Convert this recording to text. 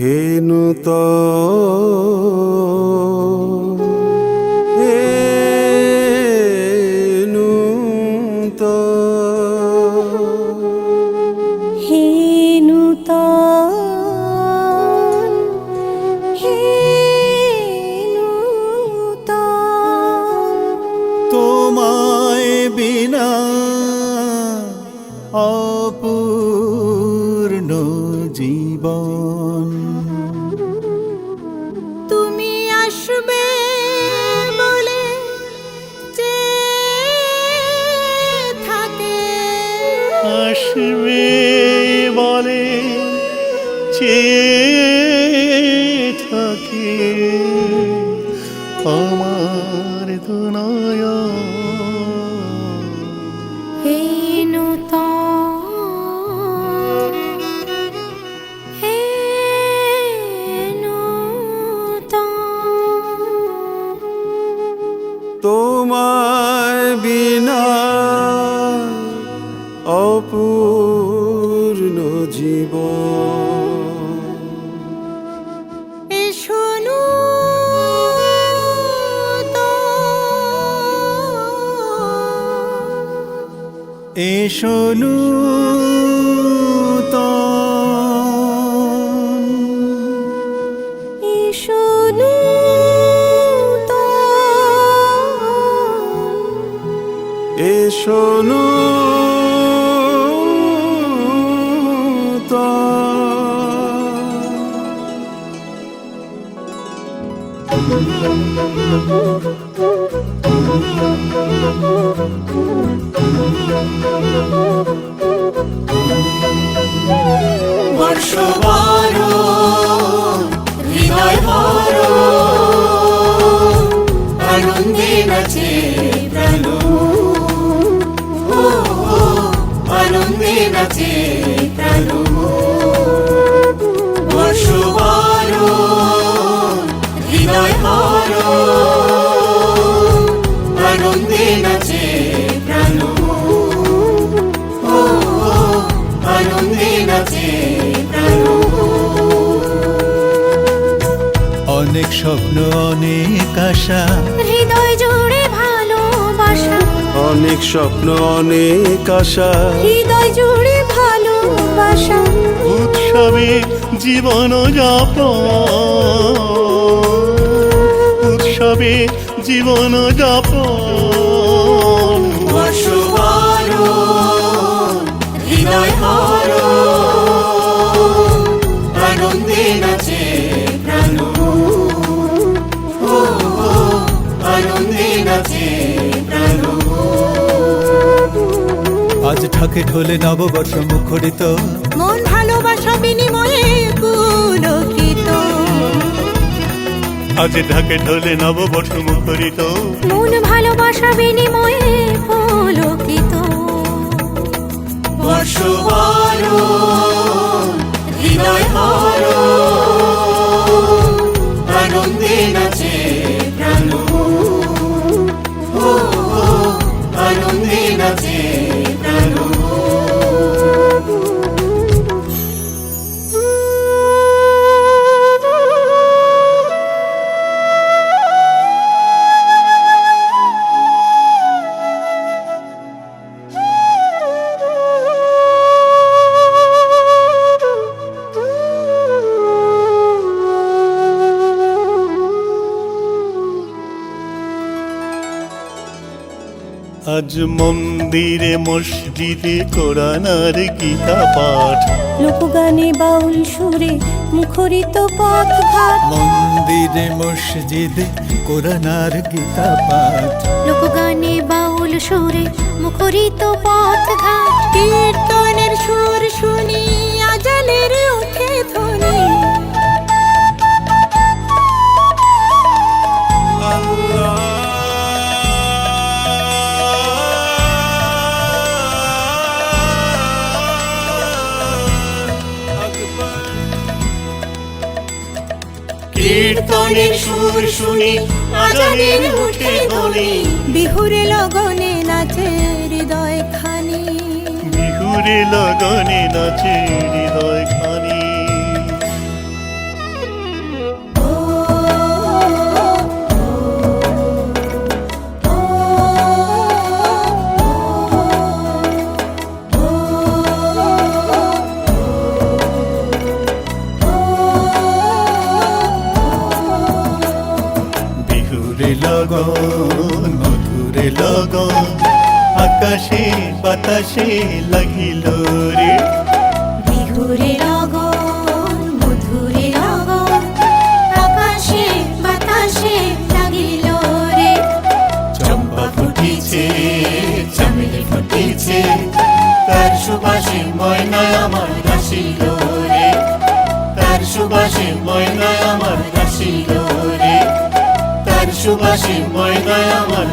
হেনুত হেনুত হেনুত হেনুত তোমায় বিনা অপূর্ণ জীবন। তুমি আসবে বলে চেয়ে থাকে, আসবে বলে চেয়ে থাকে আমার দুনয়ন। হেনুত হেনুত তোমায় বিনা অপূর্ণ জীবন। এসোনু এসোনু এসোনু এসোনু বর্ষবার হৃদয় ভর আনন্দে নাচে প্রাণ, আনন্দে নাচে প্রাণ। বর্ষবার হৃদয় ভর আনন্দে নাচে প্রাণ, আনন্দে নাচে প্রাণ। অনেক স্বপ্ন অনেক আশা, হৃদয় জুড়ে ভালোবাসা, অনেক স্বপ্ন অনেক আশা, হৃদয় জুড়ে ভালোবাসা। উৎসবে জীবন যাপন, উৎসবে জীবন যাপন। বর্ষবার হৃদয় ভর আনন্দে নাচে প্রাণ, আনন্দে নাচে প্রাণ। আজ ঢাকে ঢোলে নববর্ষ মুখরিত, মন ভালোবাসা বিনিময়ে পুলকিত, আজ ঢাকে ঢোলে নববর্ষ মুখরিত। মন ভালোবাসা বিনিময়ে পুলকিত। বর্ষবার হৃদয় ভর আনন্দে নাচে প্রাণ, আনন্দে নাচে প্রাণ। আজ মন্দিরে মসজিদে কোরআন আর গীতা পাঠ, লোকগানে বাউল সুরে মুখরিত পথ ঘাট, মন্দিরে মসজিদে কোরআন আর গীতা পাঠ। লোকগানে বাউল সুরে মুখরিত পথ ঘাট। কীর্তনের সুর শুনি আজানের ওঠে ধ্বনি, কীর্তনের সুর শুনি আজানের ওঠে ধ্বনি। বিহুরে লগনে নাচে হৃদয় খানি, বিহুরে লগনে নাচে হৃদয় খানি। বাতাসে লাগিল রে। বিহুরে লগন মধুরে লগন আকাশে বাতাসে লাগিল রে। চম্পা ফুটিছে চামেলি ফুটিছে, তার সুবাসে ময়না আমার আসিল রে। তার সুবাসে ময়না আমার আসিল রে। তার সুবাসে ময়না আমার